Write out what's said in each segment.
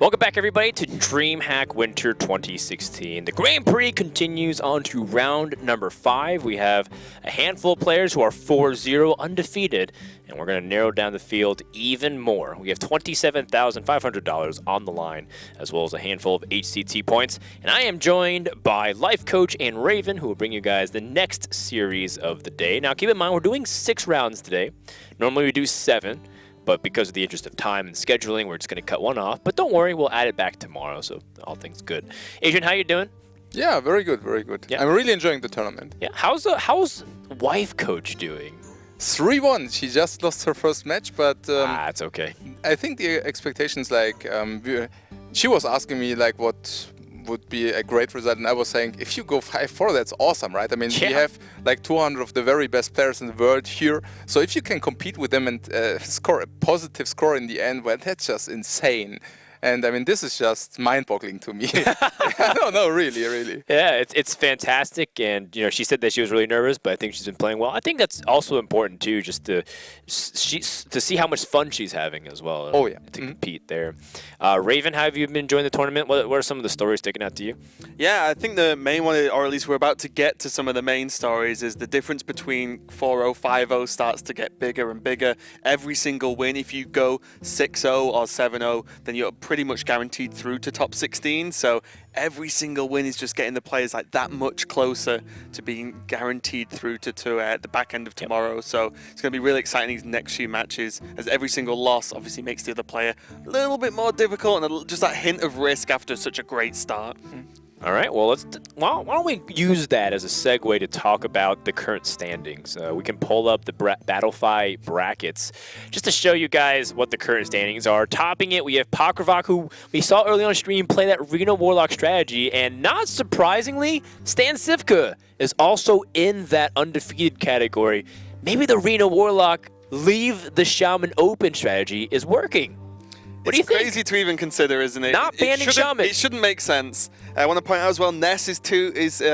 Welcome back, everybody, to DreamHack Winter 2016. The Grand Prix continues on to round number 5. We have a handful of players who are 4-0 undefeated, and we're going to narrow down the field even more. We have $27,500 on the line, as well as a handful of HCT points. And I am joined by Life Coach and Raven, who will bring you guys the next series of the day. Now, keep in mind, we're doing 6 rounds today. Normally, we do 7. But because of the interest of time and scheduling, we're just going to cut one off. But don't worry, we'll add it back tomorrow, so all things good. Adrian, how you doing? Yeah, very good, very good. Yeah. I'm really enjoying the tournament. Yeah, how's Wife Coach doing? 3-1. She just lost her first match, but it's okay. I think the expectations, like, she was asking me, like, what would be a great result, and I was saying, if you go 5-4, that's awesome, right? I mean, we have like 200 of the very best players in the world here, so if you can compete with them and score a positive score in the end, well, that's just insane. And I mean, this is just mind-boggling to me. No, really. Yeah, it's fantastic. And you know, she said that she was really nervous, but I think she's been playing well. I think that's also important too, just to see how much fun she's having as well. Oh yeah, to compete there. Raven, how have you been enjoying the tournament? What are some of the stories sticking out to you? Yeah, I think the main one, or at least we're about to get to some of the main stories, is the difference between 4-0, 5-0 starts to get bigger and bigger. Every single win, if you go 6-0 or 7-0, then you're pretty much guaranteed through to top 16. So every single win is just getting the players like that much closer to being guaranteed through to the back end of tomorrow. Yep. So it's going to be really exciting these next few matches, as every single loss obviously makes the other player a little bit more difficult and just that hint of risk after such a great start. All right, well, why don't we use that as a segue to talk about the current standings. We can pull up the Battlefy brackets just to show you guys what the current standings are. Topping it, we have Pakravak, who we saw early on stream play that Reno Warlock strategy, and not surprisingly, Stan Sivka is also in that undefeated category. Maybe the Reno Warlock leave the Shaman open strategy is working. What do you think? It's crazy to even consider, isn't it? Not banning Shaman. It shouldn't make sense. I want to point out as well, Ness is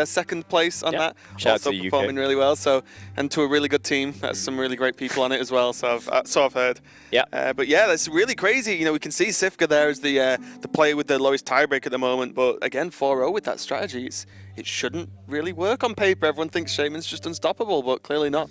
second place on that. Shout also out to performing really well. So, and to a really good team. That's some really great people on it as well. So I've heard. Yeah. But yeah, that's really crazy. You know, we can see Sivka there as the player with the lowest tiebreak at the moment. But again, 4-0 with that strategy, it shouldn't really work on paper. Everyone thinks Shaman's just unstoppable, but clearly not.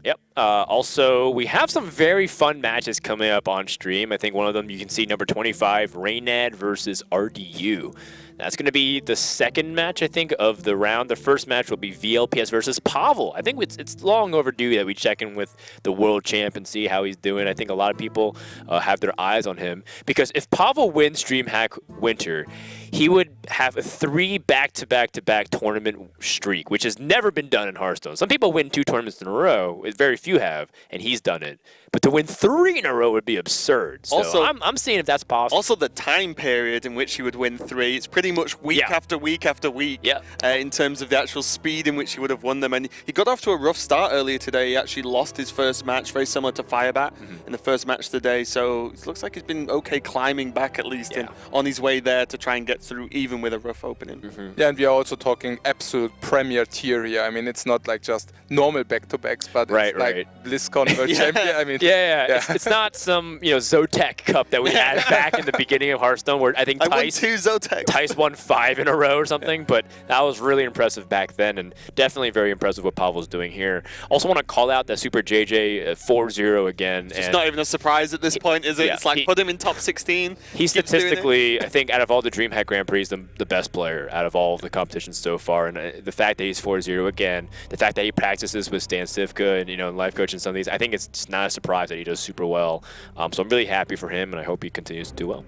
Yep. Also, we have some very fun matches coming up on stream. I think one of them you can see, number 25, Raynad versus RDU. That's going to be the second match, I think, of the round. The first match will be VLPS versus Pavel. I think it's long overdue that we check in with the world champ and see how he's doing. I think a lot of people have their eyes on him, because if Pavel wins DreamHack Winter, he would have a 3 back-to-back-to-back tournament streak, which has never been done in Hearthstone. Some people win 2 tournaments in a row, very few have, and he's done it. But to win 3 in a row would be absurd. So also, I'm seeing if that's possible. Also, the time period in which he would win 3, it's pretty much week after week after week in terms of the actual speed in which he would have won them. And he got off to a rough start earlier today. He actually lost his first match, very similar to Firebat in the first match today. So it looks like he's been okay climbing back at least and on his way there to try and get through, even with a rough opening. Yeah, and we are also talking absolute premier tier here. I mean, it's not like just normal back-to-backs, but it's like BlizzCon World Champion. I mean, It's not some Zotac Cup that we had back in the beginning of Hearthstone, where I think Tice won 5 in a row or something. But that was really impressive back then, and definitely very impressive what Pavel's doing here. Also want to call out that Super JJ 4-0 again. It's not even a surprise at this point, is it? It's like put him in top 16. He's statistically, I think, out of all the DreamHack Grand Prix, the best player out of all of the competitions so far. And the fact that he's 4-0 again, the fact that he practices with Stan Sivka and Life Coach and some of these, I think it's just not a surprise that he does super well. So I'm really happy for him, and I hope he continues to do well.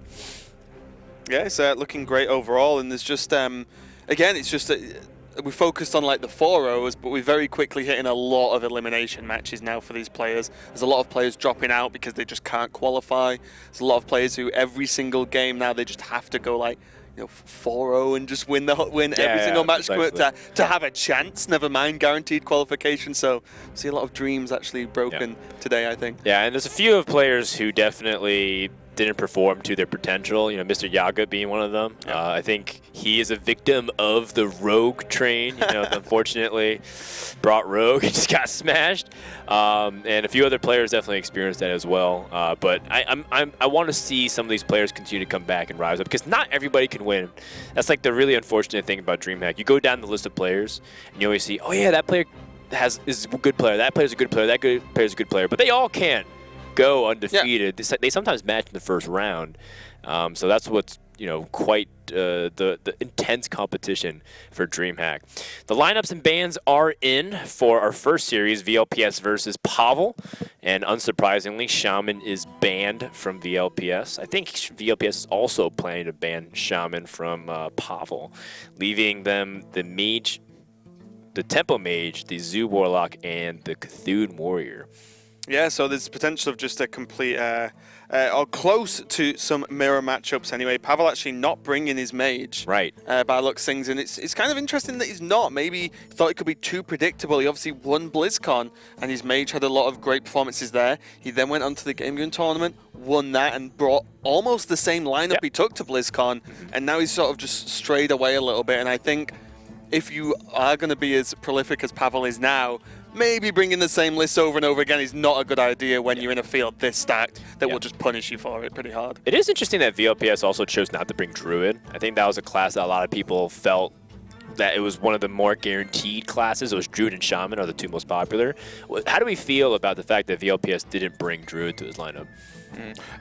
Yeah, it's looking great overall, and there's just again, it's just we focused on like the 4-0s, but we're very quickly hitting a lot of elimination matches now for these players. There's a lot of players dropping out because they just can't qualify. There's a lot of players who every single game now they just have to go like 4-0 and just win every single match to have a chance, never mind guaranteed qualification. So see a lot of dreams actually broken today, I think. Yeah, and there's a few of players who definitely didn't perform to their potential. You know, Mr. Yaga being one of them. I think he is a victim of the Rogue train. You know, unfortunately, brought Rogue and just got smashed. And a few other players definitely experienced that as well. But I want to see some of these players continue to come back and rise up, because not everybody can win. That's like the really unfortunate thing about DreamHack. You go down the list of players and you always see, oh yeah, that player is a good player. That player's a good player. That player's a good player. But they all can't go undefeated. Yeah. They sometimes match in the first round. So that's what's, you know, quite the intense competition for DreamHack. The lineups and bans are in for our first series, VLPS versus Pavel. And unsurprisingly, Shaman is banned from VLPS. I think VLPS is also planning to ban Shaman from Pavel, leaving them the Mage, the Tempo Mage, the Zoo Warlock, and the Cthulhu Warrior. Yeah, so there's potential of just a complete, or close to some mirror matchups anyway. Pavel actually not bringing his mage. Right. By looks things, and it's kind of interesting that he's not. Maybe he thought it could be too predictable. He obviously won BlizzCon, and his mage had a lot of great performances there. He then went on to the Game Gun tournament, won that, and brought almost the same lineup he took to BlizzCon, and now he's sort of just strayed away a little bit. And I think if you are going to be as prolific as Pavel is now, maybe bringing the same list over and over again is not a good idea when you're in a field this stacked that will just punish you for it pretty hard. It is interesting that VLPS also chose not to bring Druid. I think that was a class that a lot of people felt that it was one of the more guaranteed classes. It was Druid and Shaman are the two most popular. How do we feel about the fact that VLPS didn't bring Druid to his lineup?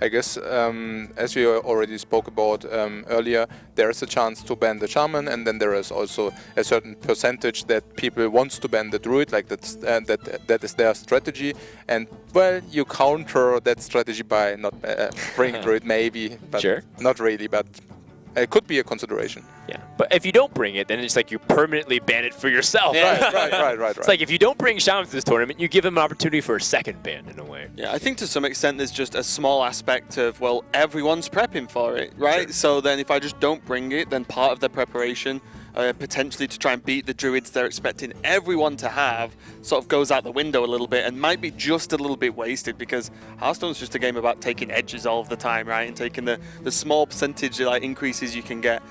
I guess, as we already spoke about earlier, there is a chance to ban the Shaman, and then there is also a certain percentage that people wants to ban the Druid, like that is their strategy. And well, you counter that strategy by not bringing Druid, maybe, but sure. Not really. But it could be a consideration. Yeah, but if you don't bring it, then it's like you permanently ban it for yourself. Yeah. Right. It's like if you don't bring Shaman to this tournament, you give him an opportunity for a second ban in a way. Yeah, I think to some extent there's just a small aspect of, well, everyone's prepping for it, right? Sure. So then if I just don't bring it, then part of their preparation, potentially to try and beat the Druids they're expecting everyone to have, sort of goes out the window a little bit and might be just a little bit wasted, because Hearthstone's just a game about taking edges all of the time, right? And taking the small percentage like increases you can get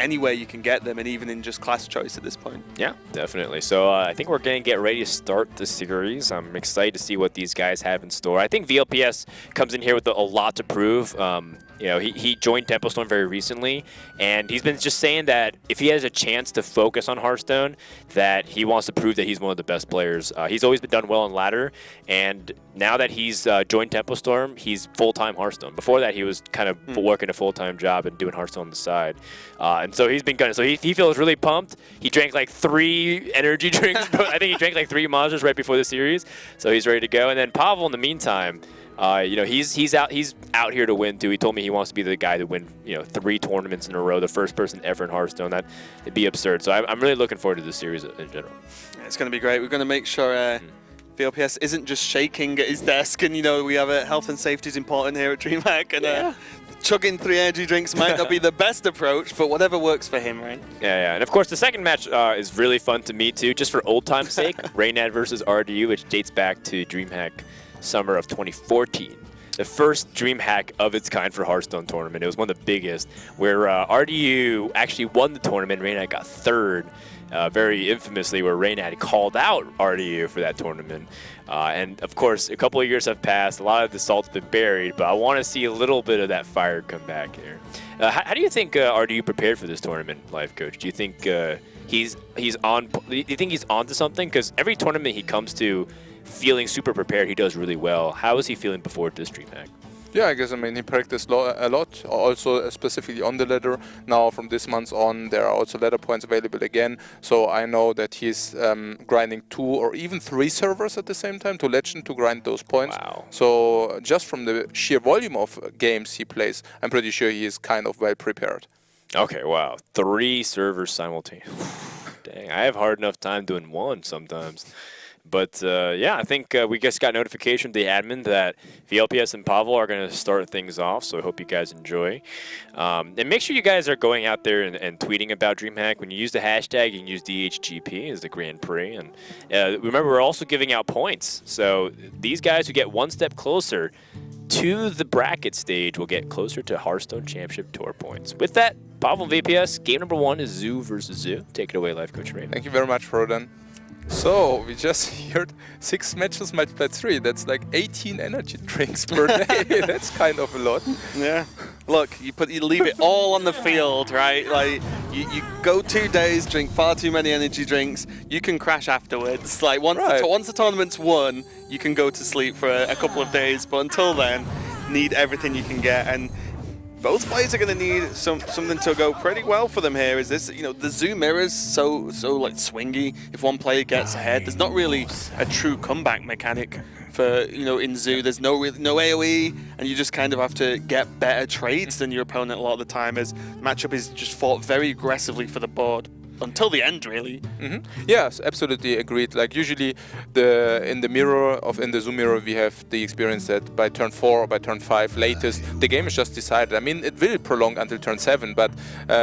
anywhere you can get them, and even in just class choice at this point. Yeah, definitely. So I think we're going to get ready to start the series. I'm excited to see what these guys have in store. I think VLPS comes in here with a lot to prove. You know, he joined Tempo Storm very recently, and he's been just saying that if he has a chance to focus on Hearthstone, that he wants to prove that he's one of the best players. He's always been done well on ladder, and now that he's joined Tempo Storm, he's full-time Hearthstone. Before that, he was kind of working a full-time job and doing Hearthstone on the side. And so he's been gunning. So he feels really pumped. He drank like 3 energy drinks. I think he drank like 3 monsters right before the series. So he's ready to go. And then Pavel, in the meantime, you know, he's out here to win too. He told me he wants to be the guy to win, you know, 3 tournaments in a row, the first person ever in Hearthstone. It'd be absurd. So I'm really looking forward to the series in general. It's going to be great. We're going to make sure VLPS isn't just shaking at his desk, and you know, we have health and safety is important here at DreamHack, and chugging 3 energy drinks might not be the best approach, but whatever works for him, right? Yeah. And of course, the second match is really fun to me too, just for old time's sake. Reynad versus RDU, which dates back to DreamHack summer of 2014. The first DreamHack of its kind for Hearthstone tournament. It was one of the biggest, where RDU actually won the tournament. Reynad got 3rd. Very infamously, where Reynad called out RDU for that tournament. And of course, a couple of years have passed. A lot of the salt's been buried, but I want to see a little bit of that fire come back here. How do you think RDU prepared for this tournament, Life Coach? Do you think he's on? Do you think he's onto something? Because every tournament he comes to, feeling super prepared, he does really well. How is he feeling before this DreamHack? Yeah, I guess, I mean, he practiced a lot, also specifically on the ladder. Now, from this month on, there are also ladder points available again. So I know that he's grinding 2 or even 3 servers at the same time to Legend to grind those points. Wow. So just from the sheer volume of games he plays, I'm pretty sure he is kind of well prepared. Okay, wow. 3 servers simultaneously. Dang, I have hard enough time doing 1 sometimes. But yeah, I think we just got notification from the admin that VLPS and Pavel are going to start things off, so I hope you guys enjoy. And make sure you guys are going out there and tweeting about DreamHack. When you use the hashtag, you can use DHGP as the Grand Prix. And remember, we're also giving out points. So these guys who get 1 step closer to the bracket stage will get closer to Hearthstone Championship Tour points. With that, Pavel VPS, game number 1 is Zoo versus Zoo. Take it away, Life Coach Raymond. Thank you very much, Rodan. So, we just heard 6 matches multiplied 3. That's like 18 energy drinks per day. That's kind of a lot. Yeah. Look, you leave it all on the field, right? Like, you go 2 days, drink far too many energy drinks, you can crash afterwards. Like, once the tournament's won, you can go to sleep for a couple of days, but until then, need everything you can get. And both players are going to need something to go pretty well for them here. Is this, the Zoo mirrors so like swingy. If one player gets ahead, there's not really a true comeback mechanic for, in Zoo. There's no AoE, and you just kind of have to get better trades than your opponent a lot of the time, as matchup is just fought very aggressively for the board. Until the end, really. Yes, absolutely agreed. Like usually, in the Zoom mirror, we have the experience that by turn 4 or by turn 5 latest, the game is just decided. I mean, it will prolong until turn 7, but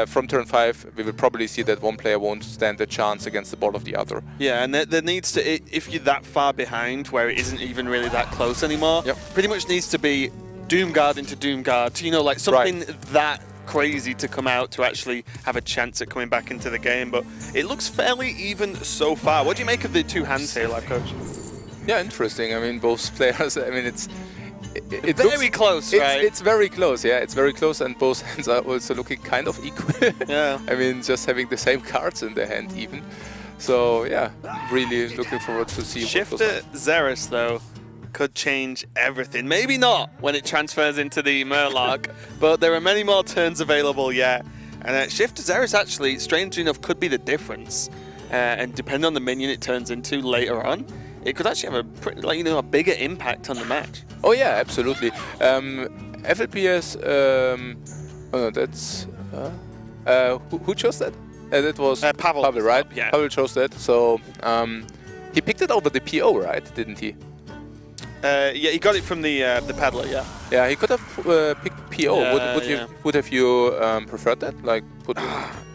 from turn 5, we will probably see that one player won't stand a chance against the ball of the other. Yeah, and there needs to, if you're that far behind, where it isn't even really that close anymore, pretty much needs to be Doomguard into Doomguard. Like something that crazy to come out to actually have a chance at coming back into the game, but it looks fairly even so far. What do you make of the 2 hands here, Life Coach? Yeah, interesting. I mean, both players, I mean, it's very close, right? It's very close, yeah, it's very close, and both hands are also looking kind of equal. Yeah. I mean, just having the same cards in the hand even. So, yeah, really looking forward to see Shifter Xeris, though, could change everything. Maybe not when it transfers into the Murloc, but there are many more turns available yet. And Shifter Xeris actually, strangely enough, could be the difference. And depending on the minion it turns into later on, it could actually have a pretty, a bigger impact on the match. Oh yeah, absolutely. FLPS. Oh no, that's who chose that? That was Pavel. Pavel, right? Yeah. Pavel chose that. So he picked it over the PO, right? Didn't he? Yeah, he got it from the peddler. Yeah. Yeah, he could have picked PO. Yeah, would have you preferred that? Like,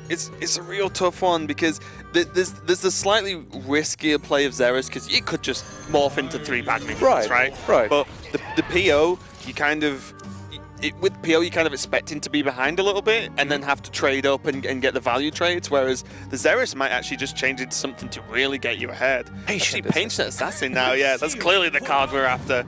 it's a real tough one, because there's a slightly riskier play of Xeris, because you could just morph into 3 bad minions, right? But the PO, you kind of with PO you kind of expect him to be behind a little bit and then have to trade up and get the value trades, whereas the Xeris might actually just change into something to really get you ahead. Patient Assassin now, yeah, that's clearly the card we're after.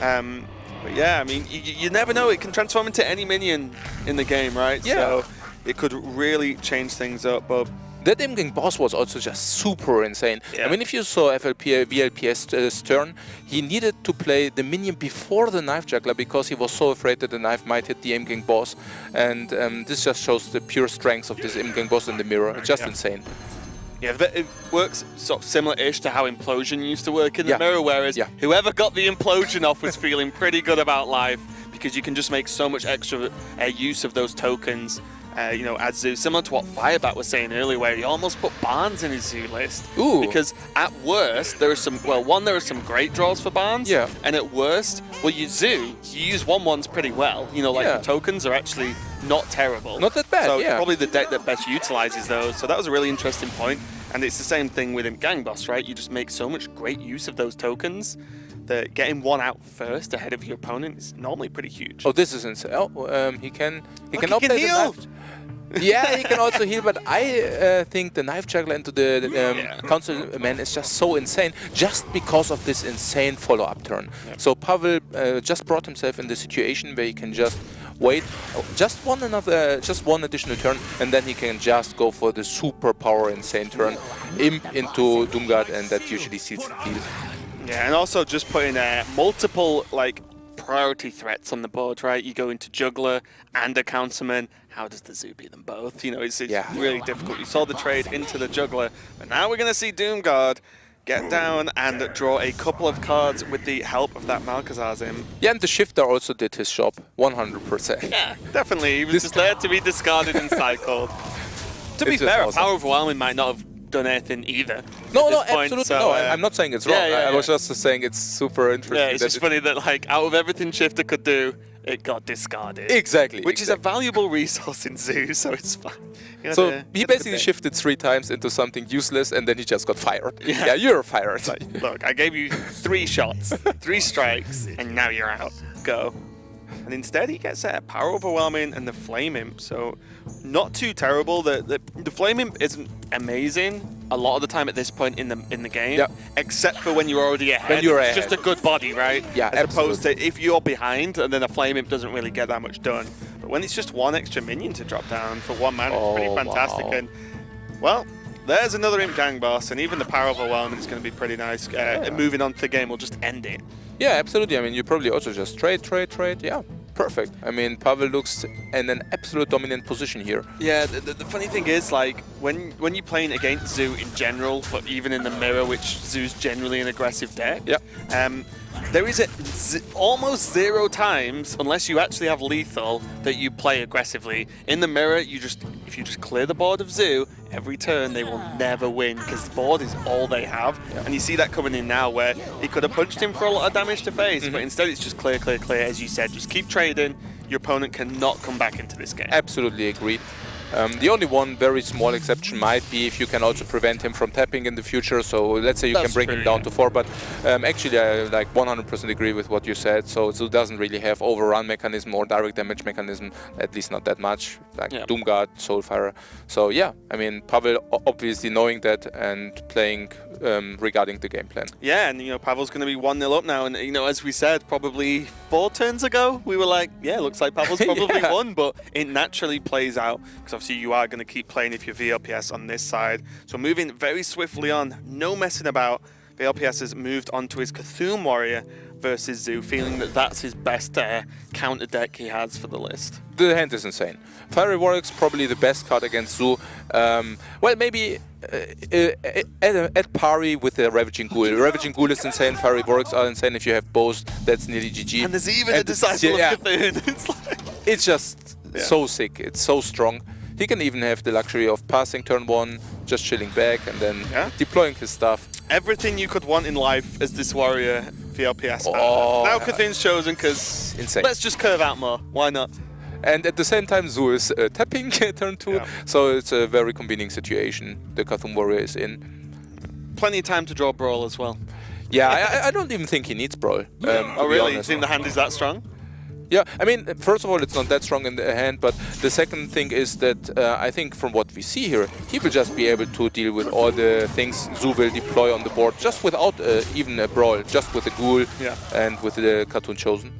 But yeah, I mean, you never know, it can transform into any minion in the game, right? Yeah. So it could really change things up, but that Imgang boss was also just super insane. Yeah. I mean, if you saw VLPS's turn, he needed to play the minion before the knife juggler because he was so afraid that the knife might hit the Imgang boss. And this just shows the pure strength of this Imgang boss in the mirror. It's just insane. Yeah, it works sort of similar-ish to how Implosion used to work in the mirror, whereas whoever got the Implosion off was feeling pretty good about life, because you can just make so much extra use of those tokens. As Zoo, similar to what Firebat was saying earlier, where he almost put Barnes in his Zoo list. Ooh. Because at worst, there are some, there are some great draws for Barnes. Yeah. And at worst, you Zoo, you use 1/1s pretty well. The tokens are actually not terrible. Not that bad, So it's probably the deck that best utilizes those. So that was a really interesting point. And it's the same thing with Gang Boss, right? You just make so much great use of those tokens that getting one out first ahead of your opponent is normally pretty huge. Oh, this is insane. Oh, he can He outplay can the heal. knife. Yeah, he can also heal, but I think the knife juggler into the council man is just so insane, just because of this insane follow-up turn. Yeah. So Pavel just brought himself in the situation where he can just wait just one additional turn, and then he can just go for the super power insane turn, imp into Doomguard, and that usually seals the deal. Yeah, and also just putting multiple priority threats on the board, right? You go into Juggler and a Counterman. How does the Zoo beat them both? It's really difficult. You saw the trade into the Juggler, but now we're going to see Doomguard get down and draw a couple of cards with the help of that Malcazar's Imp. Yeah, and the Shifter also did his job, 100%. Yeah, definitely. He was just there to be discarded and cycled. To be fair, awesome. Power Overwhelming might not have done anything either. No, absolutely. So, no, I'm not saying it's wrong. I was just saying it's super interesting. Yeah, it's just funny that out of everything Shifter could do, it got discarded. Exactly. Which is a valuable resource in Zoo, so it's fine. So he basically shifted 3 times into something useless, and then he just got fired. Yeah, you're fired. Look, I gave you 3 shots, 3 strikes, and now you're out. go. And instead he gets a Power Overwhelming and the Flame Imp, so not too terrible. The Flame Imp isn't amazing a lot of the time at this point in the game, except for when you're already ahead. It's just a good body, right? Yeah, As opposed to if you're behind, and then a Flame Imp doesn't really get that much done. But when it's just one extra minion to drop down for 1 mana, it's pretty fantastic. Wow. And, well, there's another Imp Gang boss, and even the Power Overwhelming is going to be pretty nice. Moving on to the game will just end it. Yeah, absolutely. I mean, you probably also just trade. Yeah, perfect. I mean, Pavel looks in an absolute dominant position here. Yeah, the funny thing is, like, when you're playing against Zoo in general, but even in the mirror, which Zoo's generally an aggressive deck, there is almost 0 times, unless you actually have lethal, that you play aggressively. In the mirror, if you just clear the board of Zoo, every turn they will never win because the board is all they have. And you see that coming in now where he could have punched him for a lot of damage to face, but instead it's just clear, as you said. Just keep trading. Your opponent cannot come back into this game. Absolutely agreed. The only one very small exception might be if you can also prevent him from tapping in the future. So let's say you can bring him down to 4, but actually I like 100% agree with what you said. So Zoo doesn't really have overrun mechanism or direct damage mechanism, at least not that much, like Doomguard, Soulfire. So yeah, I mean, Pavel obviously knowing that and playing regarding the game plan. Yeah, and Pavel's going to be 1-0 up now, and as we said, probably 4 turns ago, we were like, yeah, looks like Pavel's probably won, but it naturally plays out, because obviously you are going to keep playing if you're VLPS on this side. So moving very swiftly on, no messing about. VLPS has moved on to his Cthulhu Warrior versus Zoo, feeling that that's his best counter deck he has for the list. The hand is insane. Fiery Warwick's probably the best card against Zoo. Well, maybe at pari with the Ravaging Ghoul. Ravaging Ghoul is insane, Fiery Warwicks are insane. If you have both, that's nearly GG. And there's even a Disciple of Cthulhu. It's just so sick, it's so strong. He can even have the luxury of passing turn 1, just chilling back, and then deploying his stuff. Everything you could want in life as this warrior VLPS. Now Cthulhu's chosen because let's just curve out more. Why not? And at the same time, Zoo is tapping turn 2, so it's a very convenient situation the Cthulhu Warrior is in. Plenty of time to draw Brawl as well. Yeah, I don't even think he needs Brawl. Oh really? You think the hand is that strong? Yeah, I mean, first of all, it's not that strong in the hand, but the second thing is that I think from what we see here, he will just be able to deal with all the things Zoo will deploy on the board, just without even a Brawl, just with the Ghoul and with the Cartoon Chosen.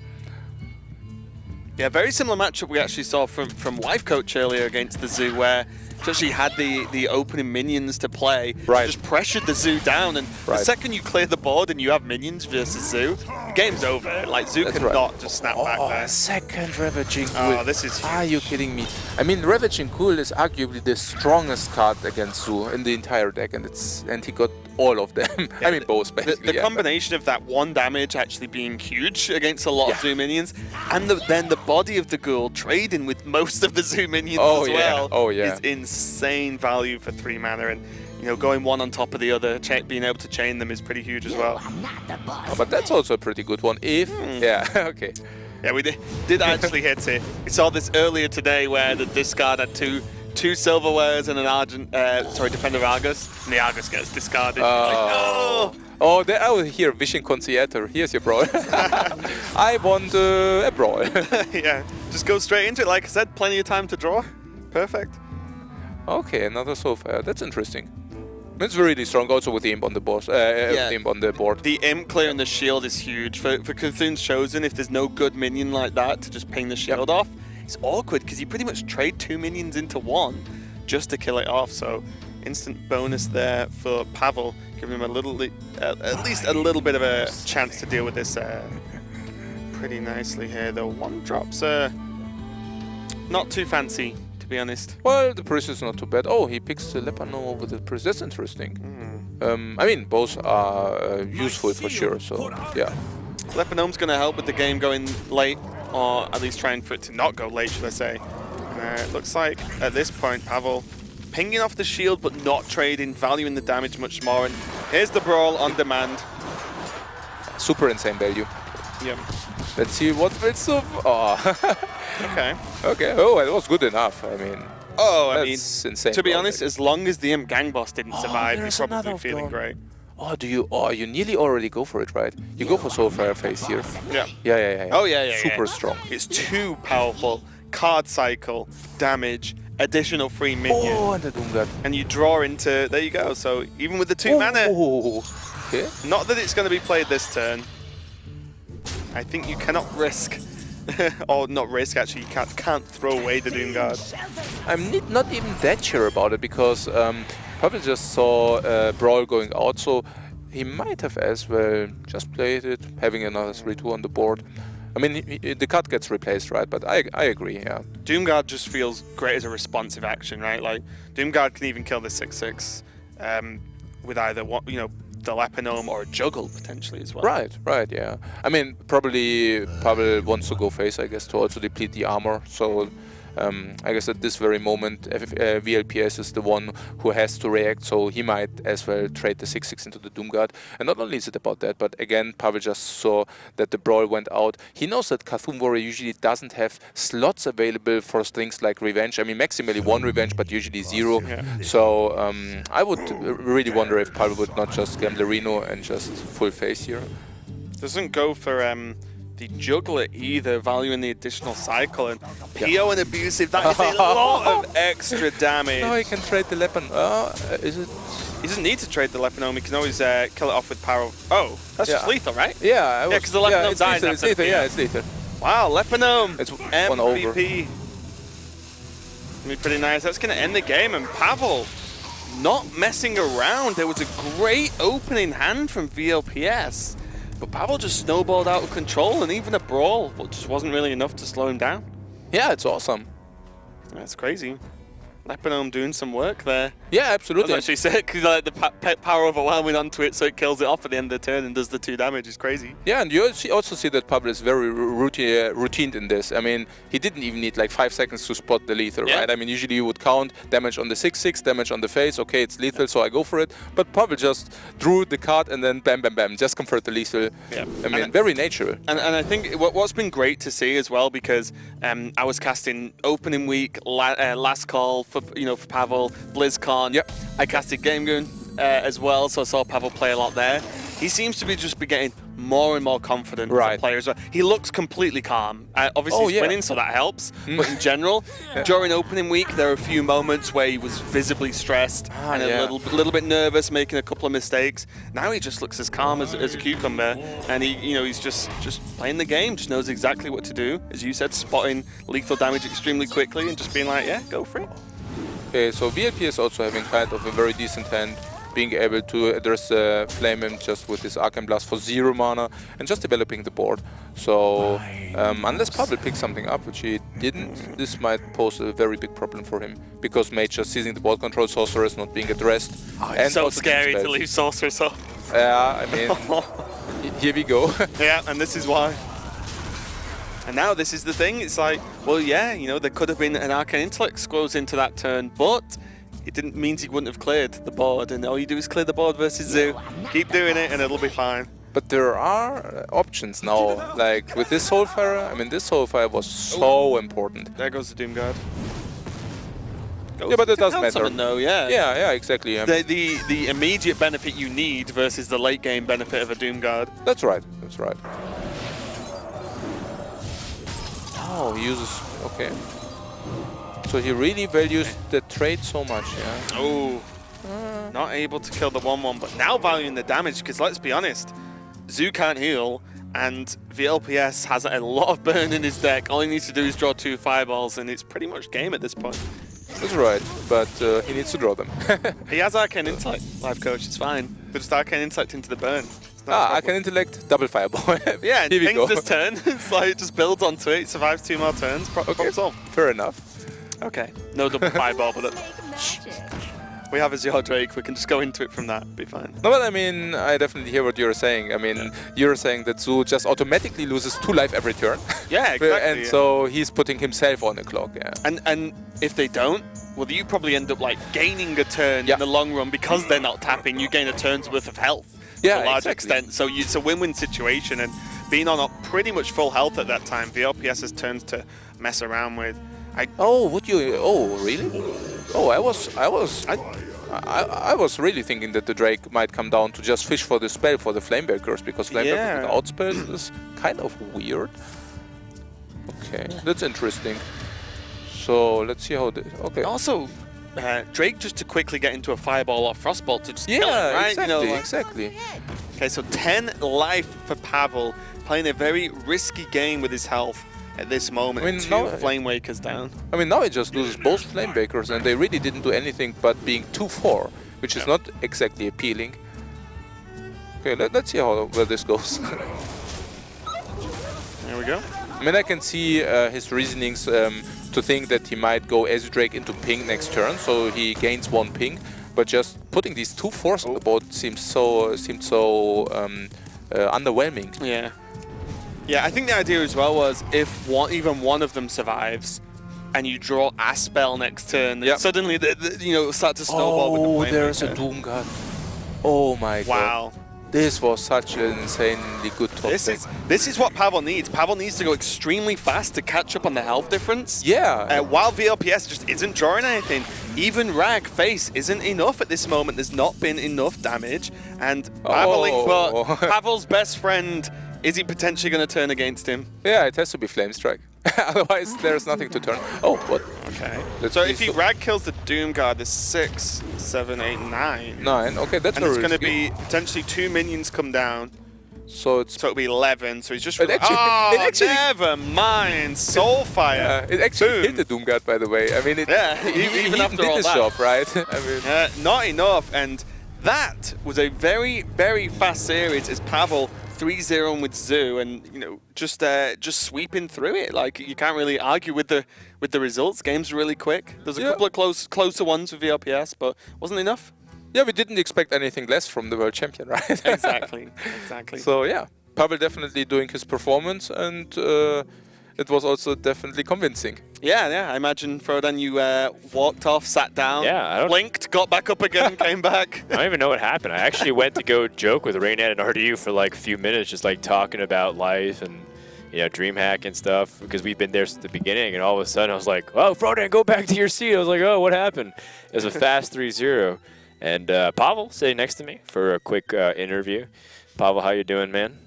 Yeah, very similar matchup we actually saw from Life Coach earlier against the Zoo, where she had the opening minions to play, just pressured the Zoo down, and the second you clear the board and you have minions versus Zoo, the game's over. Like, Zoo cannot just snap back there. Second Ravaging Ghoul. Oh, this is huge. Are you kidding me? I mean, Ravaging Ghoul is arguably the strongest card against Zoo in the entire deck, and he got all of them. I mean, both basically. The combination of that 1 damage actually being huge against a lot of Zoo minions, and then the body of the Ghoul trading with most of the Zoo minions as well is insane value for 3 mana, and going one on top of the other, being able to chain them is pretty huge as well. Oh, but that's also a pretty good one. If okay. Yeah, we did actually hit it. We saw this earlier today where the discard had two Silverwares and an Defender Argus, and the Argus gets discarded. Oh, like, no! Oh, here, Wishing Conciliator. Here's your Brawl. I want a Brawl. Yeah, just go straight into it. Like I said, plenty of time to draw. Perfect. Okay, another Soulfire. That's interesting. It's really strong also with the Imp on the board. Imp on the board. The Imp clearing the shield is huge. For Cthulhu's Chosen, if there's no good minion like that to just ping the shield off, it's awkward because you pretty much trade 2 minions into 1 just to kill it off. So instant bonus there for Pavel, giving him a little, at least a little bit of a chance to deal with this pretty nicely here. The 1-drops not too fancy, to be honest. Well, the Prix is not too bad. Oh, he picks the Lepano over the Prix. That's interesting. I mean, both are useful for sure. So yeah. Lepanome's going to help with the game going late, or at least trying for it to not go late, should I say. It looks like at this point, Pavel pinging off the shield but not trading, valuing the damage much more. And here's the Brawl on demand. Super insane value. Yep. Let's see what it's of. Oh. Okay. Okay. Oh, it was good enough. I mean. Oh, I mean, insane. to be honest, as long as the Imp Gang Boss didn't survive, he's probably feeling great. Oh, you nearly already go for it, right? You go for Soulfire Face here. Yeah. Yeah. Oh, yeah. Super strong. It's too powerful. Card cycle, damage, additional free minion. Oh, and the Doomguard. And you draw into, there you go. So even with the 2 mana, Okay. not that it's going to be played this turn. I think you cannot risk, or not risk actually, you can't throw away the Doomguard. I'm not even that sure about it because Pavel just saw Brawl going out, so he might have as well just played it, having another 3-2 on the board. I mean, the card gets replaced, right? But I agree, yeah. Doomguard just feels great as a responsive action, right? Like, Doomguard can even kill the 6/6 with either, the Leponome or a Juggle, potentially, as well. Right, yeah. I mean, probably Pavel wants to go face, I guess, to also deplete the armor, so... I guess at this very moment, VLPS is the one who has to react, so he might as well trade the 6/6 into the Doomguard. And not only is it about that, but again, Pavel just saw that the Brawl went out. He knows that Cthulhu Warrior usually doesn't have slots available for things like Revenge. I mean, maximally 1 Revenge, but usually 0. Yeah. So I would really wonder if Pavel would not just gamble Reno and just full face here. Doesn't go for... the Juggler either, valuing the additional cycle, and PO and Abusive, that is a lot of extra damage. No, he can trade the Lepon. Is it? He doesn't need to trade the Leponome, he can always kill it off with Power. Oh, that's just lethal, right? Yeah, because the Leponome dies it's lethal, yeah, it's lethal. Wow, Leponome, it's MVP. One over. Gonna be pretty nice. That's gonna end the game, and Pavel not messing around. There was a great opening hand from VLPS. But Pavel just snowballed out of control, and even a Brawl just wasn't really enough to slow him down. Yeah, it's awesome. That's crazy. Leponome doing some work there. Yeah, absolutely. That's actually sick, because like, the power overwhelming onto it, so it kills it off at the end of the turn and does the 2 damage. Is crazy. Yeah, and you also see that Pavel is very routine in this. I mean, he didn't even need like 5 seconds to spot the lethal, right? I mean, usually you would count damage on the 6/6, damage on the face. Okay, it's lethal, so I go for it. But Pavel just drew the card and then bam, bam, bam, just convert the lethal. Yeah. I mean, very natural. And I think what's been great to see as well, because I was casting opening week, last call for Pavel, BlizzCon. Yep. I casted Game Gun as well, so I saw Pavel play a lot there. He seems to be getting more and more confident as a player as well. He looks completely calm. Obviously, he's winning, so that helps. But in general, during opening week, there were a few moments where he was visibly stressed and a little bit nervous, making a couple of mistakes. Now he just looks as calm as a cucumber, and he's just playing the game. Just knows exactly what to do. As you said, spotting lethal damage extremely quickly and just being like, yeah, go for it. Okay, so VLP is also having kind of a very decent hand, being able to address Flame Imp just with his Arcane Blast for 0 mana and just developing the board. So unless Pavel picks something up, which he didn't, this might pose a very big problem for him, because Mage just seizing the board control, Sorceress not being addressed. Oh, it's so scary to leave Sorceress off. Yeah, I mean, here we go. Yeah, and this is why. And now this is the thing, it's like, well, yeah, there could have been an Arcane Intellect goes into that turn, but it didn't mean he wouldn't have cleared the board, and all you do is clear the board versus Zoo. Keep doing it and it'll be fine. But there are options now, like with this Soulfire. I mean, this Soulfire was so important. There goes the Doomguard. Yeah, but it doesn't matter. Though, yeah. Yeah, exactly. Yeah. The immediate benefit you need versus the late game benefit of a Doomguard. That's right. Oh, he uses... okay. So he really values the trade so much, yeah. Oh, not able to kill the 1/1, but now valuing the damage, because let's be honest, Zoo can't heal, and VLPS has a lot of burn in his deck. All he needs to do is draw 2 fireballs, and it's pretty much game at this point. That's right, but he needs to draw them. He has Arcane Intellect, Life Coach, it's fine. But just Arcane Intellect into the burn. Arcane Intellect, double fireball. Yeah, and things this turn, it's like it just builds onto it, it survives 2 more turns, problem solved. Fair enough. Okay, no double fireball, but we have Azure Drake, we can just go into it from that, be fine. No, but I mean, I definitely hear what you're saying. I mean, you're saying that Zoo just automatically loses 2 life every turn. Yeah, exactly. And so he's putting himself on the clock, yeah. And if they don't, well, you probably end up like gaining a turn in the long run, because they're not tapping, you gain a turn's worth of health. To a large extent, so it's a win-win situation, and being on pretty much full health at that time, VLPS has turns to mess around with. Oh, would you? Oh, really? Oh, I was really thinking that the Drake might come down to just fish for the spell for the Flamebreakers, because Flamebreakers without spells is kind of weird. Okay, that's interesting. So let's see how this. Okay. Also, Drake just to quickly get into a fireball or frostbolt to just kill him, right? Exactly, like... exactly. Okay, so 10 life for Pavel, playing a very risky game with his health at this moment. I mean, 2 Flame Wakers down. I mean, now he just loses both Flamebreakers, and they really didn't do anything but being 2-4, which is not exactly appealing. Okay, let's see where this goes. There we go. I mean, I can see his reasonings to think that he might go as Drake into ping next turn, so he gains 1 ping. But just putting these 2 4s on the board seemed so underwhelming. Yeah. Yeah, I think the idea as well was if even one of them survives, and you draw a spell next turn, then suddenly start to snowball with the Flame there's Waker. a Doom God. Oh my god. Wow. This was such an insanely good top deck. This is what Pavel needs. Pavel needs to go extremely fast to catch up on the health difference. Yeah. While VLPS just isn't drawing anything. Even Rag face isn't enough at this moment. There's not been enough damage. And Pavel's best friend, is he potentially going to turn against him? Yeah, it has to be Flame Strike. Otherwise, there's nothing to turn. Oh, what? Okay. So if he Rag kills the Doom Guard, there's 6, 7, 8, 9. 9. Okay, that's and there's going to be potentially 2 minions come down. So it'll be 11. So he's just. It actually, never mind. Soulfire. It actually hit the Doom Guard, by the way. I mean, even after did all his that. job, right? I mean, not enough. And that was a very, very fast series as Pavel 3-0 with Zoo, and just sweeping through it. Like, you can't really argue with the results. Games are really quick. There's a couple of closer ones with VLPS, but wasn't enough. Yeah, we didn't expect anything less from the world champion, right? Exactly. So yeah, Pavel definitely doing his performance, and it was also definitely convincing. Yeah. I imagine, Frodan, you walked off, sat down, blinked, got back up again, and came back. I don't even know what happened. I actually went to go joke with Raynad and RDU for like a few minutes, just like talking about life and DreamHack and stuff, because we've been there since the beginning. And all of a sudden, I was like, "Oh, Frodan, go back to your seat." I was like, "Oh, what happened?" It was a fast 3-0. And Pavel sitting next to me for a quick interview. Pavel, how you doing, man?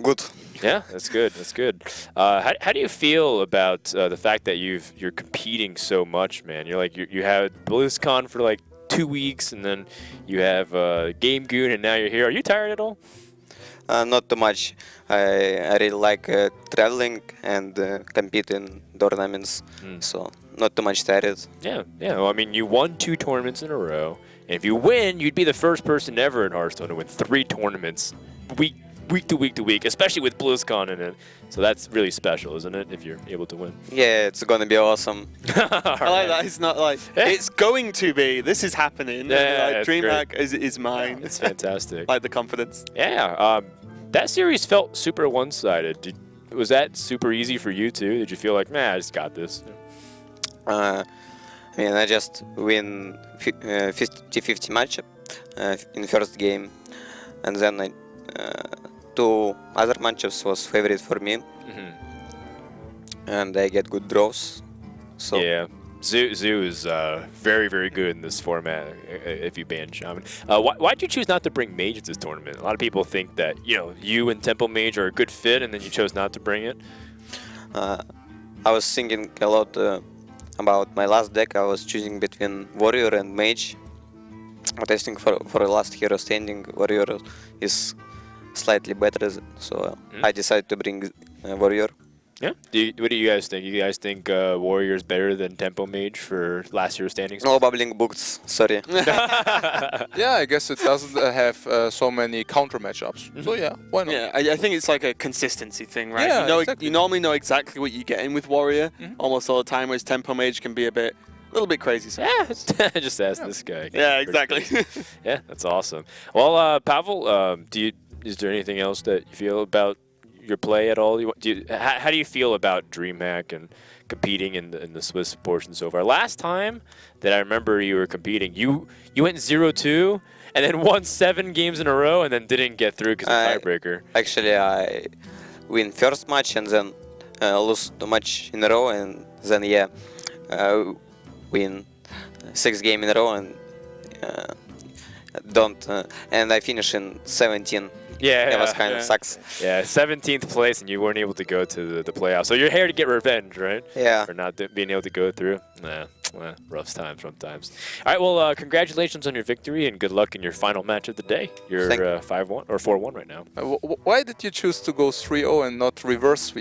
Good. Yeah, that's good. That's good. How do you feel about the fact that you're competing so much, man? You're like you had BlizzCon for like 2 weeks, and then you have Game Goon, and now you're here. Are you tired at all? Not too much. I really like traveling and compete in tournaments, so not too much tired. Yeah. Well, I mean, you won 2 tournaments in a row, and if you win, you'd be the first person ever in Hearthstone to win 3 tournaments week to week, especially with BlizzCon in it. So that's really special, isn't it, if you're able to win? Yeah, it's gonna be awesome. I like that. It's not like, it's going to be. This is happening. Yeah, DreamHack is mine. It's fantastic. Like the confidence. Yeah. That series felt super one-sided. Was that super easy for you, too? Did you feel like, man, I just got this? I mean, I just win 50-50 matchup in first game, and then 2 other matchups was favorite for me, and I get good draws. So yeah, Zoo is very, very good in this format. If you ban Shaman, why'd you choose not to bring Mage at this tournament? A lot of people think that you and Temple Mage are a good fit, and then you chose not to bring it. I was thinking a lot about my last deck. I was choosing between Warrior and Mage. But I think for the last hero standing, Warrior is slightly better, so I decided to bring Warrior. Yeah. What do you guys think? You guys think Warrior is better than Tempo Mage for last year's standings? No bubbling books, sorry. Yeah, I guess it doesn't have so many counter matchups. So yeah, why not? Yeah, I think it's like a consistency thing, right? Yeah, you normally know exactly what you're getting with Warrior almost all the time, whereas Tempo Mage can be a little bit crazy. So. Yeah, just ask this guy. Yeah, exactly. Yeah, that's awesome. Well, Pavel, is there anything else that you feel about your play at all? How do you feel about DreamHack and competing in the Swiss portion so far? Last time that I remember you were competing, you went 0-2 and then won 7 games in a row and then didn't get through because of tiebreaker. Actually, I win first match and then lose 2 match in a row, and then win 6 games in a row, and don't, and I finish in 17. Yeah, That was kind of sucks. Yeah, 17th place, and you weren't able to go to the playoffs. So you're here to get revenge, right? Yeah. For not being able to go through. Nah, rough times sometimes. All right, well, congratulations on your victory, and good luck in your final match of the day. You're 5-1 or 4-1 right now. Why did you choose to go 3-0 and not reverse sweep?